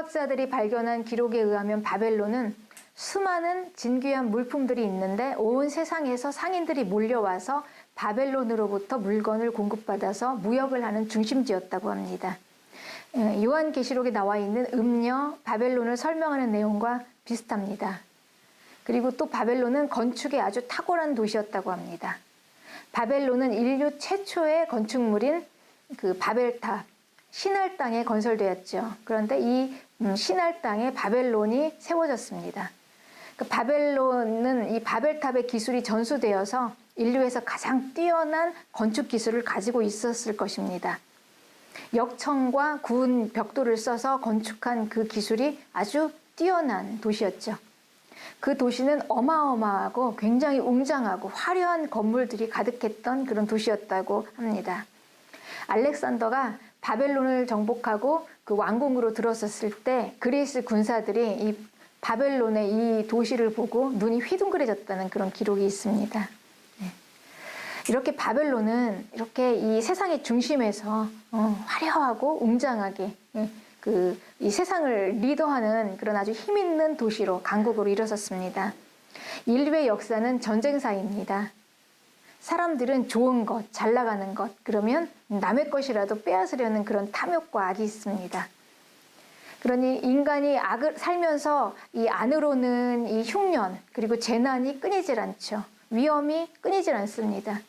과학자들이 발견한 기록에 의하면 바벨론은 수많은 진귀한 물품들이 있는데 온 세상에서 상인들이 몰려와서 바벨론으로부터 물건을 공급받아서 무역을 하는 중심지였다고 합니다. 요한계시록에 나와 있는 음녀 바벨론을 설명하는 내용과 비슷합니다. 그리고 또 바벨론은 건축에 아주 탁월한 도시였다고 합니다. 바벨론은 인류 최초의 건축물인 그 바벨탑, 신할 땅에 건설되었죠. 그런데 이 신할 땅에 바벨론이 세워졌습니다. 그 바벨론은 이 바벨탑의 기술이 전수되어서 인류에서 가장 뛰어난 건축 기술을 가지고 있었을 것입니다. 역청과 구운 벽돌을 써서 건축한 그 기술이 아주 뛰어난 도시였죠. 그 도시는 어마어마하고 굉장히 웅장하고 화려한 건물들이 가득했던 그런 도시였다고 합니다. 알렉산더가 바벨론을 정복하고 그 왕궁으로 들어섰을 때 그리스 군사들이 이 바벨론의 이 도시를 보고 눈이 휘둥그레졌다는 그런 기록이 있습니다. 이렇게 바벨론은 이렇게 이 세상의 중심에서 화려하고 웅장하게 이 세상을 리더하는 그런 아주 힘 있는 도시로 강국으로 일어섰습니다. 인류의 역사는 전쟁사입니다. 사람들은 좋은 것, 잘 나가는 것, 그러면 남의 것이라도 빼앗으려는 그런 탐욕과 악이 있습니다. 그러니 인간이 악을 살면서 이 안으로는 이 흉년, 그리고 재난이 끊이질 않죠. 위험이 끊이질 않습니다.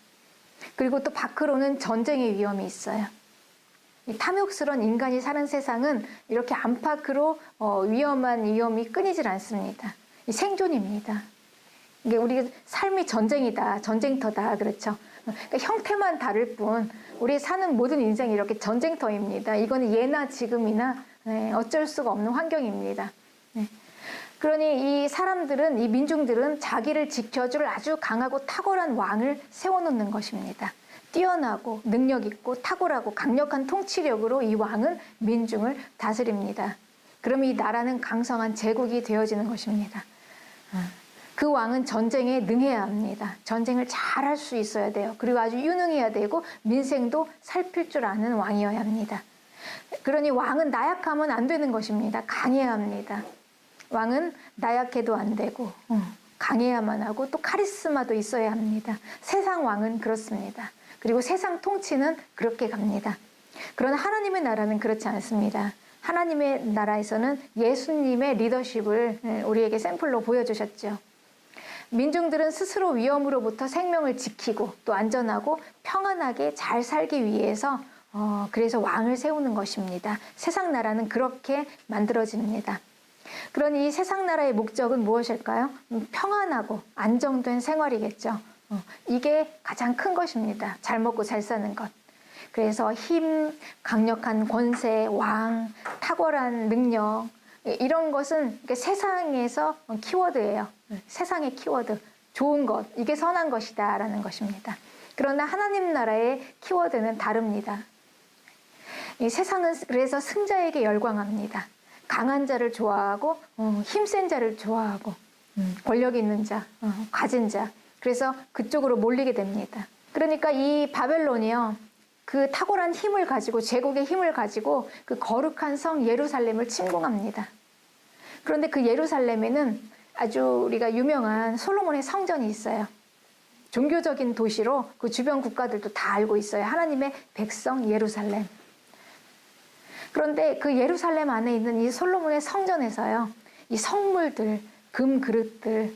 그리고 또 밖으로는 전쟁의 위험이 있어요. 이 탐욕스러운 인간이 사는 세상은 이렇게 안팎으로 위험한 위험이 끊이질 않습니다. 이 생존입니다. 이게 우리 삶이 전쟁이다, 전쟁터다, 그렇죠. 그러니까 형태만 다를 뿐 우리 사는 모든 인생이 이렇게 전쟁터입니다. 이거는 예나 지금이나 어쩔 수가 없는 환경입니다. 그러니 이 사람들은, 이 민중들은 자기를 지켜줄 아주 강하고 탁월한 왕을 세워놓는 것입니다. 뛰어나고 능력있고 탁월하고 강력한 통치력으로 이 왕은 민중을 다스립니다. 그럼 이 나라는 강성한 제국이 되어지는 것입니다. 그 왕은 전쟁에 능해야 합니다. 전쟁을 잘 할 수 있어야 돼요. 그리고 아주 유능해야 되고 민생도 살필 줄 아는 왕이어야 합니다. 그러니 왕은 나약하면 안 되는 것입니다. 강해야 합니다. 왕은 나약해도 안 되고 강해야만 하고 또 카리스마도 있어야 합니다. 세상 왕은 그렇습니다. 그리고 세상 통치는 그렇게 갑니다. 그러나 하나님의 나라는 그렇지 않습니다. 하나님의 나라에서는 예수님의 리더십을 우리에게 샘플로 보여주셨죠. 민중들은 스스로 위험으로부터 생명을 지키고 또 안전하고 평안하게 잘 살기 위해서 그래서 왕을 세우는 것입니다. 세상 나라는 그렇게 만들어집니다. 그러니 이 세상 나라의 목적은 무엇일까요? 평안하고 안정된 생활이겠죠. 이게 가장 큰 것입니다. 잘 먹고 잘 사는 것. 그래서 힘, 강력한 권세, 왕, 탁월한 능력, 이런 것은 세상에서 키워드예요. 세상의 키워드. 좋은 것, 이게 선한 것이다 라는 것입니다. 그러나 하나님 나라의 키워드는 다릅니다. 이 세상은 그래서 승자에게 열광합니다. 강한 자를 좋아하고 힘센 자를 좋아하고 권력 있는 자, 가진 자. 그래서 그쪽으로 몰리게 됩니다. 그러니까 이 바벨론이요. 그 탁월한 힘을 가지고 제국의 힘을 가지고 그 거룩한 성 예루살렘을 침공합니다. 그런데 그 예루살렘에는 아주 우리가 유명한 솔로몬의 성전이 있어요. 종교적인 도시로 그 주변 국가들도 다 알고 있어요. 하나님의 백성 예루살렘. 그런데 그 예루살렘 안에 있는 이 솔로몬의 성전에서요. 이 성물들, 금 그릇들,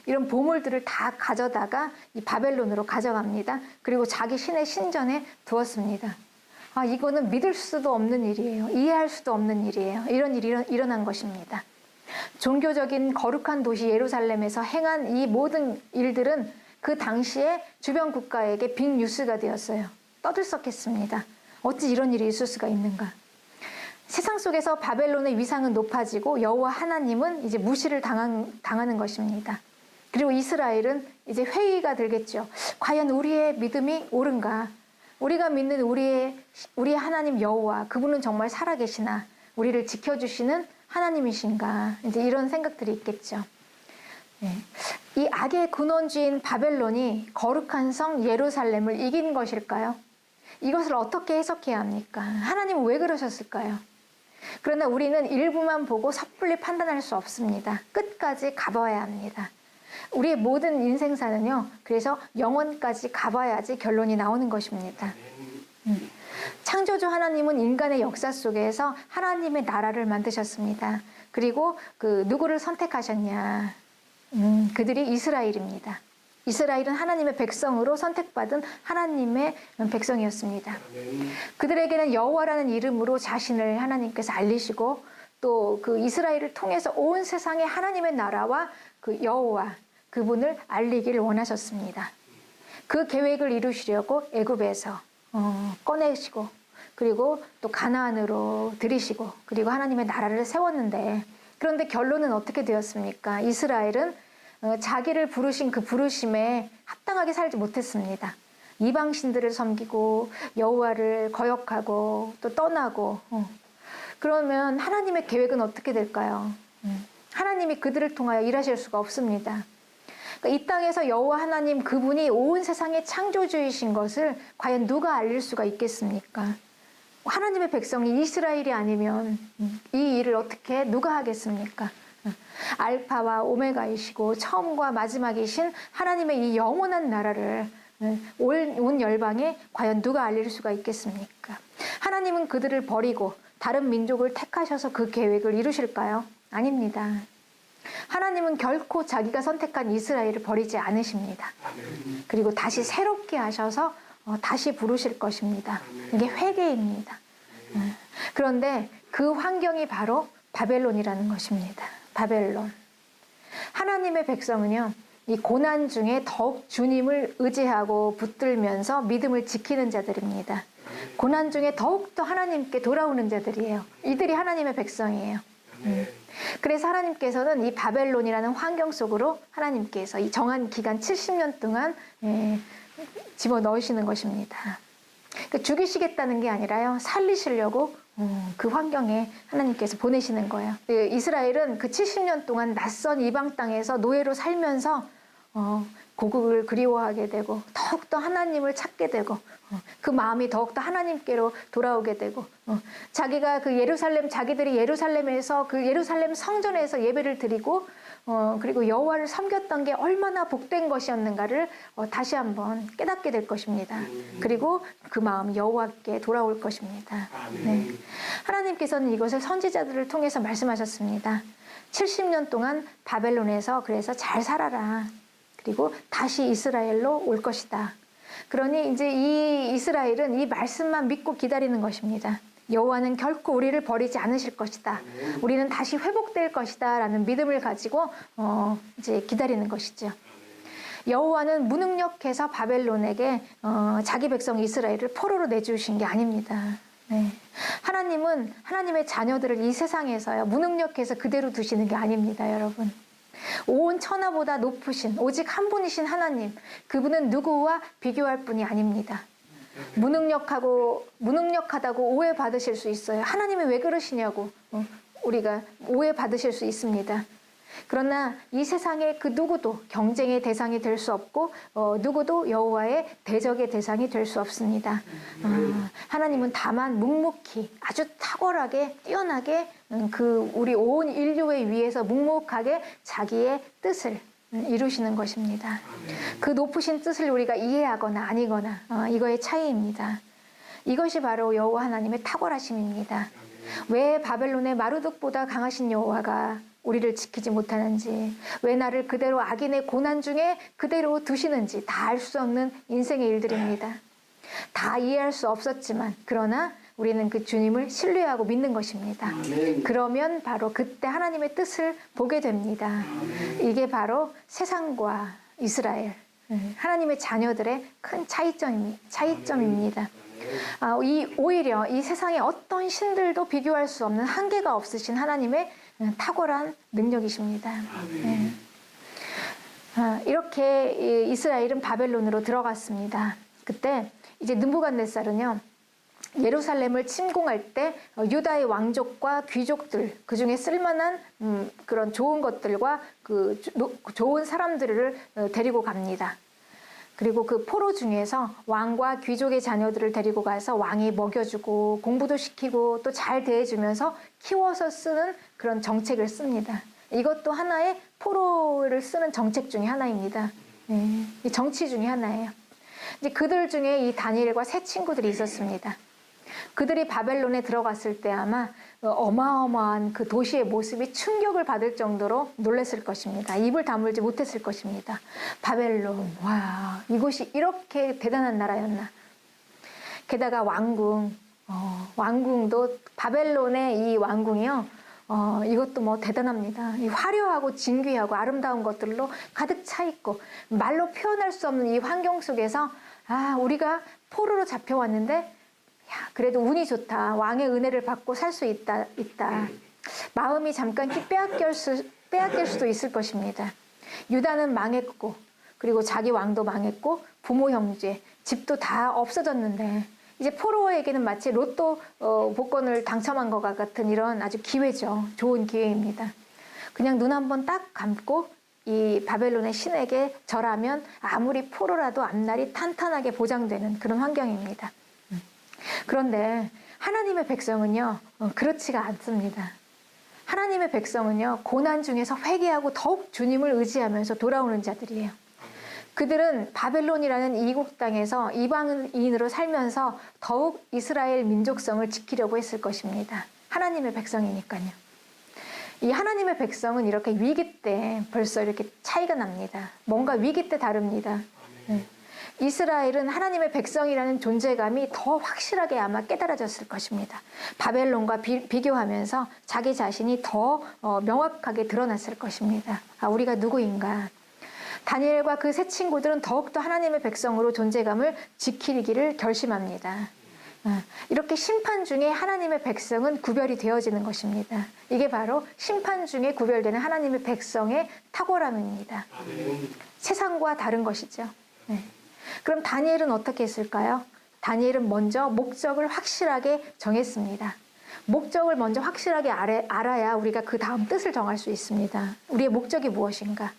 이런 보물들을 다 가져다가 이 바벨론으로 가져갑니다. 그리고 자기 신의 신전에 두었습니다. 이거는 믿을 수도 없는 일이에요. 이해할 수도 없는 일이에요. 이런 일이 일어난 것입니다. 종교적인 거룩한 도시 예루살렘에서 행한 이 모든 일들은 그 당시에 주변 국가에게 빅뉴스가 되었어요. 떠들썩했습니다. 어찌 이런 일이 있을 수가 있는가. 세상 속에서 바벨론의 위상은 높아지고 여호와 하나님은 이제 무시를 당하는 것입니다. 그리고 이스라엘은 이제 회의가 들겠죠. 과연 우리의 믿음이 옳은가? 우리가 믿는 우리의 하나님 여호와, 그분은 정말 살아계시나? 우리를 지켜주시는 하나님이신가? 이제 이런 생각들이 있겠죠. 이 악의 근원지인 바벨론이 거룩한 성 예루살렘을 이긴 것일까요? 이것을 어떻게 해석해야 합니까? 하나님은 왜 그러셨을까요? 그러나 우리는 일부만 보고 섣불리 판단할 수 없습니다. 끝까지 가봐야 합니다. 우리의 모든 인생사는요, 그래서 영원까지 가봐야지 결론이 나오는 것입니다. 창조주 하나님은 인간의 역사 속에서 하나님의 나라를 만드셨습니다. 그리고 누구를 선택하셨냐? 그들이 이스라엘입니다. 이스라엘은 하나님의 백성으로 선택받은 하나님의 백성이었습니다. 그들에게는 여호와라는 이름으로 자신을 하나님께서 알리시고 또 그 이스라엘을 통해서 온 세상에 하나님의 나라와 그 여호와 그분을 알리기를 원하셨습니다. 그 계획을 이루시려고 애굽에서 꺼내시고 그리고 또 가나안으로 들이시고 그리고 하나님의 나라를 세웠는데 그런데 결론은 어떻게 되었습니까? 이스라엘은 자기를 부르신 그 부르심에 합당하게 살지 못했습니다. 이방신들을 섬기고 여호와를 거역하고 또 떠나고 그러면 하나님의 계획은 어떻게 될까요? 하나님이 그들을 통하여 일하실 수가 없습니다. 그러니까 이 땅에서 여호와 하나님 그분이 온 세상의 창조주이신 것을 과연 누가 알릴 수가 있겠습니까? 하나님의 백성이 이스라엘이 아니면 이 일을 어떻게 누가 하겠습니까? 알파와 오메가이시고 처음과 마지막이신 하나님의 이 영원한 나라를 온 열방에 과연 누가 알릴 수가 있겠습니까? 하나님은 그들을 버리고 다른 민족을 택하셔서 그 계획을 이루실까요? 아닙니다. 하나님은 결코 자기가 선택한 이스라엘을 버리지 않으십니다. 그리고 다시 새롭게 하셔서 다시 부르실 것입니다. 이게 회개입니다. 그런데 그 환경이 바로 바벨론이라는 것입니다. 바벨론. 하나님의 백성은요, 이 고난 중에 더욱 주님을 의지하고 붙들면서 믿음을 지키는 자들입니다. 고난 중에 더욱더 하나님께 돌아오는 자들이에요. 이들이 하나님의 백성이에요. 그래서 하나님께서는 이 바벨론이라는 환경 속으로 하나님께서 이 정한 기간 70년 동안 집어넣으시는 것입니다. 그러니까 죽이시겠다는 게 아니라요, 살리시려고 그 환경에 하나님께서 보내시는 거예요. 이스라엘은 그 70년 동안 낯선 이방 땅에서 노예로 살면서 고국을 그리워하게 되고 더욱더 하나님을 찾게 되고 그 마음이 더욱더 하나님께로 돌아오게 되고 자기가 그 자기들이 예루살렘에서 그 예루살렘 성전에서 예배를 드리고 그리고 여호와를 섬겼던 게 얼마나 복된 것이었는가를 다시 한번 깨닫게 될 것입니다. 그리고 그 마음 여호와께 돌아올 것입니다. 네. 하나님께서는 이것을 선지자들을 통해서 말씀하셨습니다. 70년 동안 바벨론에서 그래서 잘 살아라. 그리고 다시 이스라엘로 올 것이다. 그러니 이제 이 이스라엘은 이 말씀만 믿고 기다리는 것입니다. 여호와는 결코 우리를 버리지 않으실 것이다. 우리는 다시 회복될 것이다. 라는 믿음을 가지고 이제 기다리는 것이죠. 여호와는 무능력해서 바벨론에게 자기 백성 이스라엘을 포로로 내주신 게 아닙니다. 네. 하나님은 하나님의 자녀들을 이 세상에서요, 무능력해서 그대로 두시는 게 아닙니다, 여러분. 온 천하보다 높으신 오직 한 분이신 하나님, 그분은 누구와 비교할 분이 아닙니다. 무능력하다고 오해받으실 수 있어요. 하나님이 왜 그러시냐고 우리가 오해받으실 수 있습니다. 그러나 이 세상에 그 누구도 경쟁의 대상이 될 수 없고 누구도 여호와의 대적의 대상이 될 수 없습니다. 하나님은 다만 묵묵히 아주 탁월하게 뛰어나게 우리 온 인류의 위에서 묵묵하게 자기의 뜻을 이루시는 것입니다. 그 높으신 뜻을 우리가 이해하거나 아니거나 이거의 차이입니다. 이것이 바로 여호와 하나님의 탁월하심입니다. 왜 바벨론의 마루둑보다 강하신 여호와가 우리를 지키지 못하는지, 왜 나를 그대로 악인의 고난 중에 그대로 두시는지 다 알 수 없는 인생의 일들입니다. 다 이해할 수 없었지만 그러나 우리는 그 주님을 신뢰하고 믿는 것입니다. 그러면 바로 그때 하나님의 뜻을 보게 됩니다. 이게 바로 세상과 이스라엘, 하나님의 자녀들의 큰 차이점입니다. 오히려 이 세상의 어떤 신들도 비교할 수 없는 한계가 없으신 하나님의 탁월한 능력이십니다. 네. 이렇게 이스라엘은 바벨론으로 들어갔습니다. 그때 이제 느부갓네살은요, 예루살렘을 침공할 때 유다의 왕족과 귀족들, 그 중에 쓸만한 그런 좋은 것들과 그 좋은 사람들을 데리고 갑니다. 그리고 그 포로 중에서 왕과 귀족의 자녀들을 데리고 가서 왕이 먹여주고 공부도 시키고 또 잘 대해주면서 키워서 쓰는 그런 정책을 씁니다. 이것도 하나의 포로를 쓰는 정책 중에 하나입니다. 이 정치 중에 하나예요. 이제 그들 중에 이 다니엘과 세 친구들이 있었습니다. 그들이 바벨론에 들어갔을 때 아마 어마어마한 그 도시의 모습이 충격을 받을 정도로 놀랐을 것입니다. 입을 다물지 못했을 것입니다. 바벨론, 와, 이곳이 이렇게 대단한 나라였나. 게다가 왕궁, 왕궁도 바벨론의 이 왕궁이요. 이것도 뭐 대단합니다. 이 화려하고 진귀하고 아름다운 것들로 가득 차 있고 말로 표현할 수 없는 이 환경 속에서 우리가 포로로 잡혀왔는데 그래도 운이 좋다. 왕의 은혜를 받고 살 수 있다. 마음이 잠깐 빼앗길 수도 있을 것입니다. 유다는 망했고 그리고 자기 왕도 망했고 부모 형제 집도 다 없어졌는데 이제 포로에게는 마치 로또 복권을 당첨한 것과 같은 이런 아주 기회죠. 좋은 기회입니다. 그냥 눈 한번 딱 감고 이 바벨론의 신에게 절하면 아무리 포로라도 앞날이 탄탄하게 보장되는 그런 환경입니다. 그런데 하나님의 백성은요, 그렇지가 않습니다. 하나님의 백성은요, 고난 중에서 회개하고 더욱 주님을 의지하면서 돌아오는 자들이에요. 그들은 바벨론이라는 이국 땅에서 이방인으로 살면서 더욱 이스라엘 민족성을 지키려고 했을 것입니다. 하나님의 백성이니까요. 이 하나님의 백성은 이렇게 위기 때 벌써 이렇게 차이가 납니다. 뭔가 위기 때 다릅니다. 이스라엘은 하나님의 백성이라는 존재감이 더 확실하게 아마 깨달아졌을 것입니다. 바벨론과 비교하면서 자기 자신이 더 명확하게 드러났을 것입니다. 우리가 누구인가? 다니엘과 그 세 친구들은 더욱더 하나님의 백성으로 존재감을 지키기를 결심합니다. 이렇게 심판 중에 하나님의 백성은 구별이 되어지는 것입니다. 이게 바로 심판 중에 구별되는 하나님의 백성의 탁월함입니다. 세상과 다른 것이죠. 그럼 다니엘은 어떻게 했을까요? 다니엘은 먼저 목적을 확실하게 정했습니다. 목적을 먼저 확실하게 알아야 우리가 그 다음 뜻을 정할 수 있습니다. 우리의 목적이 무엇인가?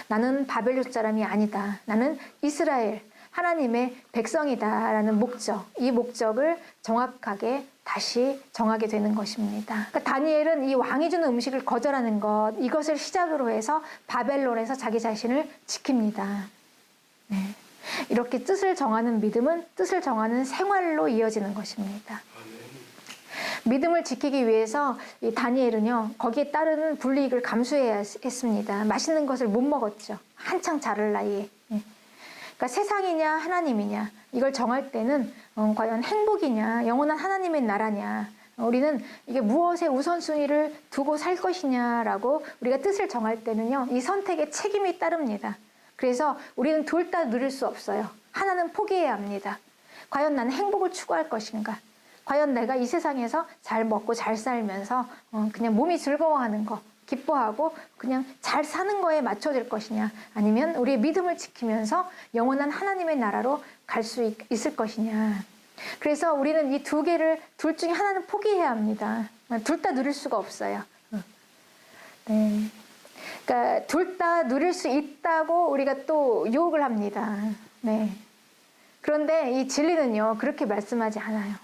나는 바벨론 사람이 아니다. 나는 이스라엘, 하나님의 백성이다라는 목적, 이 목적을 정확하게 다시 정하게 되는 것입니다. 그러니까 다니엘은 이 왕이 주는 음식을 거절하는 것, 이것을 시작으로 해서 바벨론에서 자기 자신을 지킵니다. 이렇게 뜻을 정하는 믿음은 뜻을 정하는 생활로 이어지는 것입니다. 믿음을 지키기 위해서 이 다니엘은요, 거기에 따르는 불이익을 감수해야 했습니다. 맛있는 것을 못 먹었죠. 한창 자랄 나이에. 그러니까 세상이냐 하나님이냐 이걸 정할 때는 과연 행복이냐 영원한 하나님의 나라냐 우리는 이게 무엇에 우선순위를 두고 살 것이냐라고 우리가 뜻을 정할 때는요, 이 선택에 책임이 따릅니다. 그래서 우리는 둘 다 누릴 수 없어요. 하나는 포기해야 합니다. 과연 나는 행복을 추구할 것인가? 과연 내가 이 세상에서 잘 먹고 잘 살면서 그냥 몸이 즐거워하는 거, 기뻐하고 그냥 잘 사는 거에 맞춰질 것이냐? 아니면 우리의 믿음을 지키면서 영원한 하나님의 나라로 갈 수 있을 것이냐? 그래서 우리는 이 두 개를 둘 중에 하나는 포기해야 합니다. 둘 다 누릴 수가 없어요. 그러니까 둘 다 누릴 수 있다고 우리가 또 유혹을 합니다. 그런데 이 진리는요, 그렇게 말씀하지 않아요.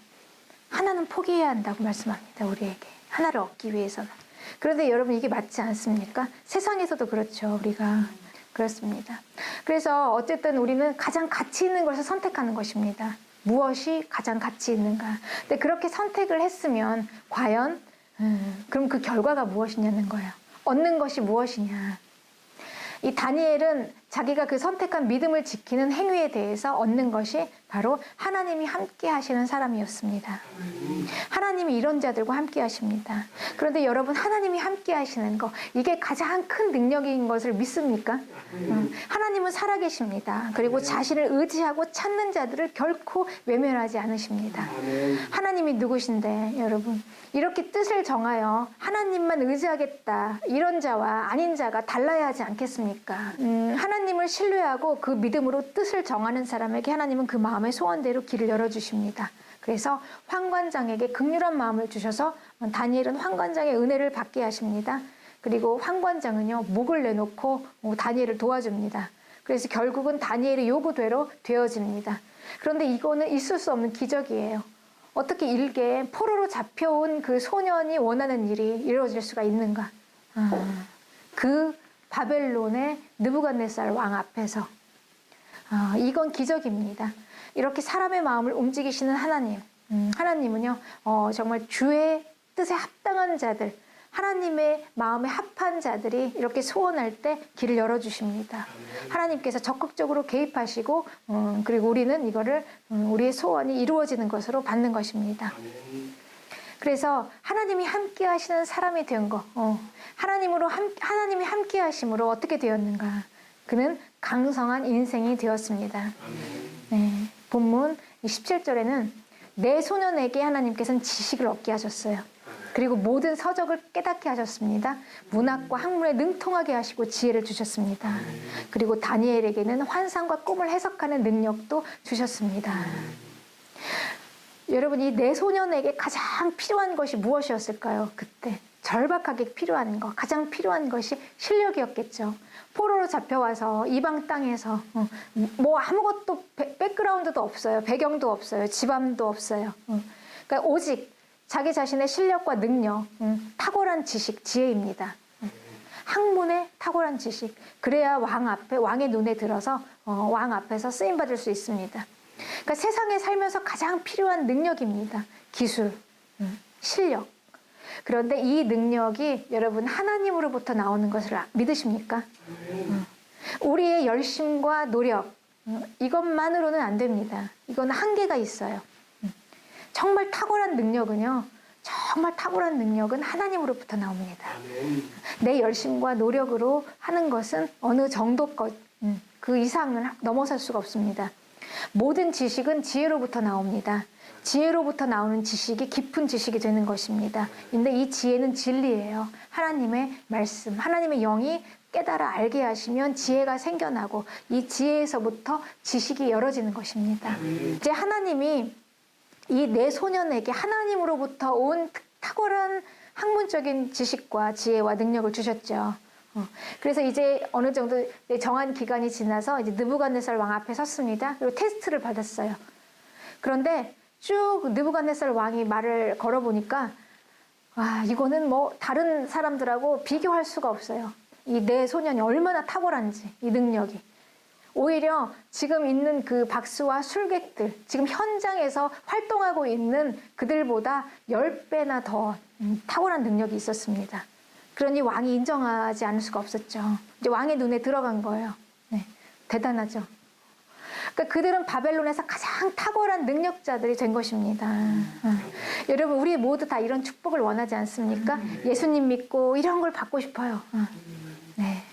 하나는 포기해야 한다고 말씀합니다. 우리에게. 하나를 얻기 위해서는. 그런데 여러분 이게 맞지 않습니까? 세상에서도 그렇죠. 우리가. 그렇습니다. 그래서 어쨌든 우리는 가장 가치 있는 것을 선택하는 것입니다. 무엇이 가장 가치 있는가. 근데 그렇게 선택을 했으면 과연 그럼 그 결과가 무엇이냐는 거예요. 얻는 것이 무엇이냐. 이 다니엘은 자기가 그 선택한 믿음을 지키는 행위에 대해서 얻는 것이 바로 하나님이 함께 하시는 사람이었습니다. 하나님이 이런 자들과 함께 하십니다. 그런데 여러분, 하나님이 함께 하시는 거, 이게 가장 큰 능력인 것을 믿습니까? 하나님은 살아계십니다. 그리고 자신을 의지하고 찾는 자들을 결코 외면하지 않으십니다. 하나님이 누구신데 여러분, 이렇게 뜻을 정하여 하나님만 의지하겠다, 이런 자와 아닌 자가 달라야 하지 않겠습니까? 하나님을 신뢰하고 그 믿음으로 뜻을 정하는 사람에게 하나님은 그 마음의 소원대로 길을 열어주십니다. 그래서 환관장에게 긍휼한 마음을 주셔서 다니엘은 환관장의 은혜를 받게 하십니다. 그리고 환관장은요, 목을 내놓고 다니엘을 도와줍니다. 그래서 결국은 다니엘의 요구대로 되어집니다. 그런데 이거는 있을 수 없는 기적이에요. 어떻게 일개에 포로로 잡혀온 그 소년이 원하는 일이 이루어질 수가 있는가? 그 바벨론의 느부갓네살 왕 앞에서 이건 기적입니다. 이렇게 사람의 마음을 움직이시는 하나님, 하나님은요 정말 주의 뜻에 합당한 자들, 하나님의 마음에 합한 자들이 이렇게 소원할 때 길을 열어주십니다. 하나님께서 적극적으로 개입하시고 그리고 우리는 이거를 우리의 소원이 이루어지는 것으로 받는 것입니다. 그래서 하나님이 함께 하시는 사람이 된 거, 하나님이 함께 하심으로 어떻게 되었는가? 그는 강성한 인생이 되었습니다. 네, 본문 17절에는 내 소년에게 하나님께서는 지식을 얻게 하셨어요. 그리고 모든 서적을 깨닫게 하셨습니다. 문학과 학문에 능통하게 하시고 지혜를 주셨습니다. 그리고 다니엘에게는 환상과 꿈을 해석하는 능력도 주셨습니다. 여러분, 이 내 소년에게 가장 필요한 것이 무엇이었을까요? 그때 절박하게 필요한 것, 가장 필요한 것이 실력이었겠죠. 포로로 잡혀와서 이방 땅에서 뭐 아무것도 백그라운드도 없어요. 배경도 없어요. 집안도 없어요. 그러니까 오직 자기 자신의 실력과 능력, 탁월한 지식, 지혜입니다. 학문의 탁월한 지식. 그래야 왕의 눈에 들어서 왕 앞에서 쓰임받을 수 있습니다. 그러니까 세상에 살면서 가장 필요한 능력입니다. 기술, 실력. 그런데 이 능력이 여러분 하나님으로부터 나오는 것을 믿으십니까? 우리의 열심과 노력, 이것만으로는 안 됩니다. 이건 한계가 있어요. 정말 탁월한 능력은요, 정말 탁월한 능력은 하나님으로부터 나옵니다. 내 열심과 노력으로 하는 것은 어느 정도 것, 그 이상은 넘어설 수가 없습니다. 모든 지식은 지혜로부터 나옵니다. 지혜로부터 나오는 지식이 깊은 지식이 되는 것입니다. 근데 이 지혜는 진리예요. 하나님의 말씀, 하나님의 영이 깨달아 알게 하시면 지혜가 생겨나고 이 지혜에서부터 지식이 열어지는 것입니다. 이제 하나님이 이 내 소년에게 하나님으로부터 온 탁월한 학문적인 지식과 지혜와 능력을 주셨죠. 그래서 이제 어느 정도 정한 기간이 지나서 이제 느부갓네살 왕 앞에 섰습니다. 그리고 테스트를 받았어요. 그런데 쭉 느부갓네살 왕이 말을 걸어보니까 와, 이거는 뭐 다른 사람들하고 비교할 수가 없어요. 이 내 소년이 얼마나 탁월한지, 이 능력이. 오히려 지금 있는 그 박수와 술객들, 지금 현장에서 활동하고 있는 그들보다 10배나 더 탁월한 능력이 있었습니다. 그러니 왕이 인정하지 않을 수가 없었죠. 이제 왕의 눈에 들어간 거예요. 네, 대단하죠. 그러니까 그들은 바벨론에서 가장 탁월한 능력자들이 된 것입니다. 여러분, 우리 모두 다 이런 축복을 원하지 않습니까? 예수님 믿고 이런 걸 받고 싶어요. 네.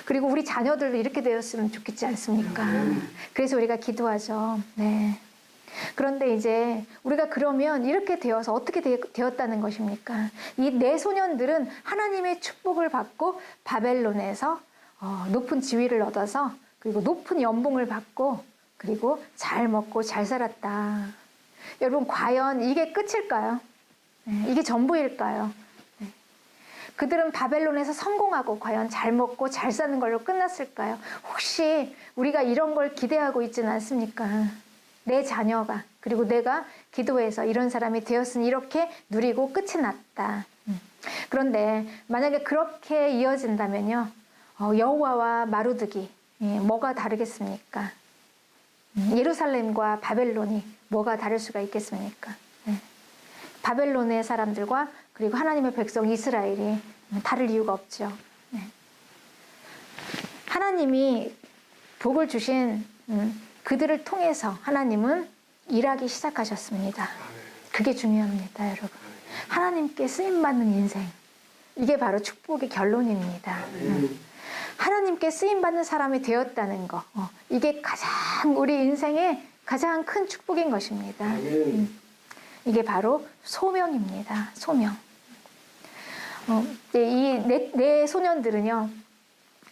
그리고 우리 자녀들도 이렇게 되었으면 좋겠지 않습니까? 그래서 우리가 기도하죠. 네. 그런데 이제 우리가 그러면 이렇게 되어서 어떻게 되었다는 것입니까? 이 내 소년들은 하나님의 축복을 받고 바벨론에서 높은 지위를 얻어서 그리고 높은 연봉을 받고 그리고 잘 먹고 잘 살았다. 여러분, 과연 이게 끝일까요? 네, 이게 전부일까요? 네. 그들은 바벨론에서 성공하고 과연 잘 먹고 잘 사는 걸로 끝났을까요? 혹시 우리가 이런 걸 기대하고 있지는 않습니까? 내 자녀가 그리고 내가 기도해서 이런 사람이 되었으니 이렇게 누리고 끝이 났다. 그런데 만약에 그렇게 이어진다면요, 여호와와 마루드기 뭐가 다르겠습니까? 예루살렘과 바벨론이 뭐가 다를 수가 있겠습니까? 바벨론의 사람들과 그리고 하나님의 백성 이스라엘이 다를 이유가 없죠. 하나님이 복을 주신 그들을 통해서 하나님은 일하기 시작하셨습니다. 그게 중요합니다, 여러분. 하나님께 쓰임받는 인생, 이게 바로 축복의 결론입니다. 하나님께 쓰임받는 사람이 되었다는 거, 이게 가장 우리 인생의 가장 큰 축복인 것입니다. 이게 바로 소명입니다. 소명. 이 내 소년들은요,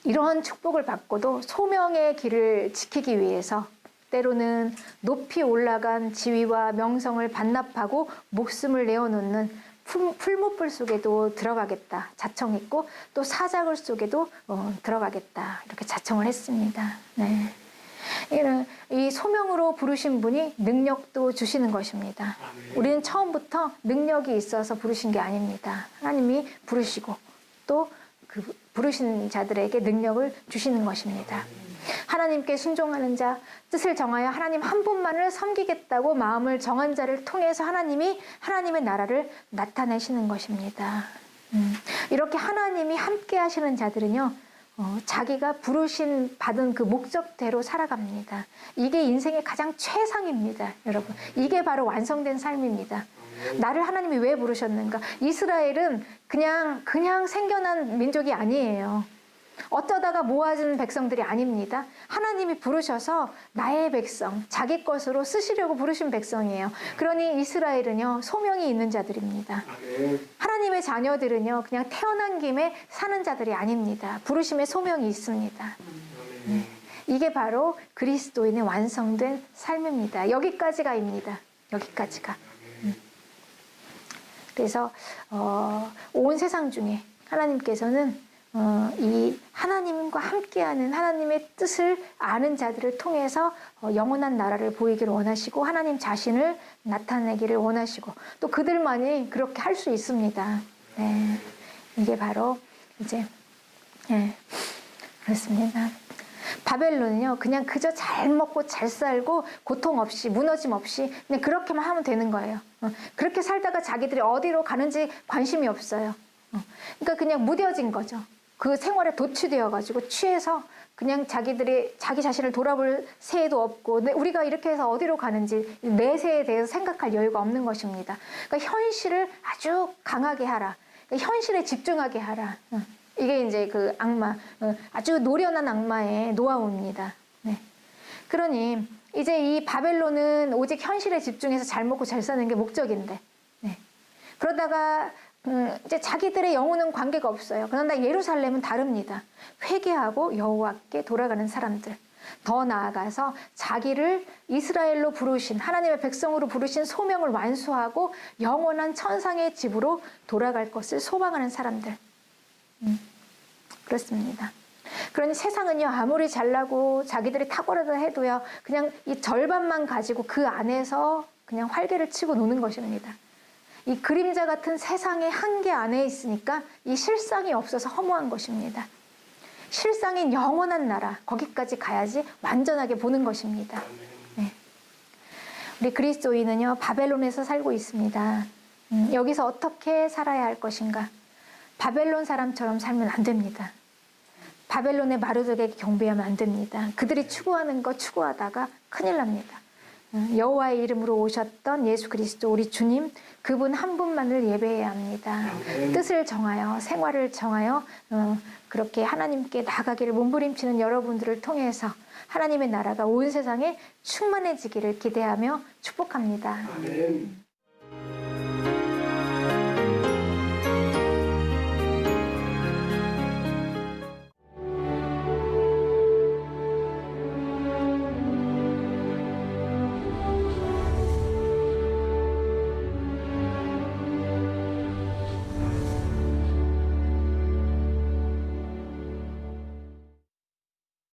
이런 축복을 받고도 소명의 길을 지키기 위해서 때로는 높이 올라간 지위와 명성을 반납하고 목숨을 내어놓는 풀무불 속에도 들어가겠다 자청했고 또 사자굴 속에도 들어가겠다 이렇게 자청을 했습니다. 네. 이 소명으로 부르신 분이 능력도 주시는 것입니다. 우리는 처음부터 능력이 있어서 부르신 게 아닙니다. 하나님이 부르시고 또 그 부르신 자들에게 능력을 주시는 것입니다. 하나님께 순종하는 자, 뜻을 정하여 하나님 한 분만을 섬기겠다고 마음을 정한 자를 통해서 하나님이 하나님의 나라를 나타내시는 것입니다. 이렇게 하나님이 함께 하시는 자들은요, 자기가 부르신 받은 그 목적대로 살아갑니다. 이게 인생의 가장 최상입니다, 여러분. 이게 바로 완성된 삶입니다. 나를 하나님이 왜 부르셨는가? 이스라엘은 그냥 생겨난 민족이 아니에요. 어쩌다가 모아진 백성들이 아닙니다. 하나님이 부르셔서 나의 백성, 자기 것으로 쓰시려고 부르신 백성이에요. 그러니 이스라엘은요, 소명이 있는 자들입니다. 하나님의 자녀들은요, 그냥 태어난 김에 사는 자들이 아닙니다. 부르심에 소명이 있습니다. 네. 이게 바로 그리스도인의 완성된 삶입니다. 여기까지가입니다. 여기까지가. 그래서 온 세상 중에 하나님께서는 이 하나님과 함께하는 하나님의 뜻을 아는 자들을 통해서 영원한 나라를 보이기를 원하시고 하나님 자신을 나타내기를 원하시고 또 그들만이 그렇게 할 수 있습니다. 네, 이게 바로 이제 그렇습니다. 바벨론은요, 그냥 그저 잘 먹고 잘 살고 고통 없이 무너짐 없이 그냥 그렇게만 하면 되는 거예요. 그렇게 살다가 자기들이 어디로 가는지 관심이 없어요. 그러니까 그냥 무뎌진 거죠. 그 생활에 도취되어가지고 취해서 그냥 자기들이 자기 자신을 돌아볼 새도 없고 우리가 이렇게 해서 어디로 가는지 내세에 대해서 생각할 여유가 없는 것입니다. 그러니까 현실을 아주 강하게 하라. 그러니까 현실에 집중하게 하라. 이게 이제 그 악마, 아주 노련한 악마의 노하우입니다. 네. 그러니 이제 이 바벨론은 오직 현실에 집중해서 잘 먹고 잘 사는 게 목적인데, 네. 그러다가 이제 자기들의 영혼은 관계가 없어요. 그러나 예루살렘은 다릅니다. 회개하고 여호와께 돌아가는 사람들. 더 나아가서 자기를 이스라엘로 부르신 하나님의 백성으로 부르신 소명을 완수하고 영원한 천상의 집으로 돌아갈 것을 소망하는 사람들. 그렇습니다. 그러니 세상은요, 아무리 잘나고 자기들이 탁월하다 해도요, 그냥 이 절반만 가지고 그 안에서 그냥 활개를 치고 노는 것입니다. 이 그림자 같은 세상의 한계 안에 있으니까 이 실상이 없어서 허무한 것입니다. 실상인 영원한 나라, 거기까지 가야지 완전하게 보는 것입니다. 네. 우리 그리스도인은요, 바벨론에서 살고 있습니다. 여기서 어떻게 살아야 할 것인가? 바벨론 사람처럼 살면 안 됩니다. 바벨론의 마르독에게 경배하면 안 됩니다. 그들이 추구하는 거 추구하다가 큰일 납니다. 여호와의 이름으로 오셨던 예수 그리스도 우리 주님, 그분 한 분만을 예배해야 합니다. 뜻을 정하여 생활을 정하여 그렇게 하나님께 나가기를 몸부림치는 여러분들을 통해서 하나님의 나라가 온 세상에 충만해지기를 기대하며 축복합니다. 아멘.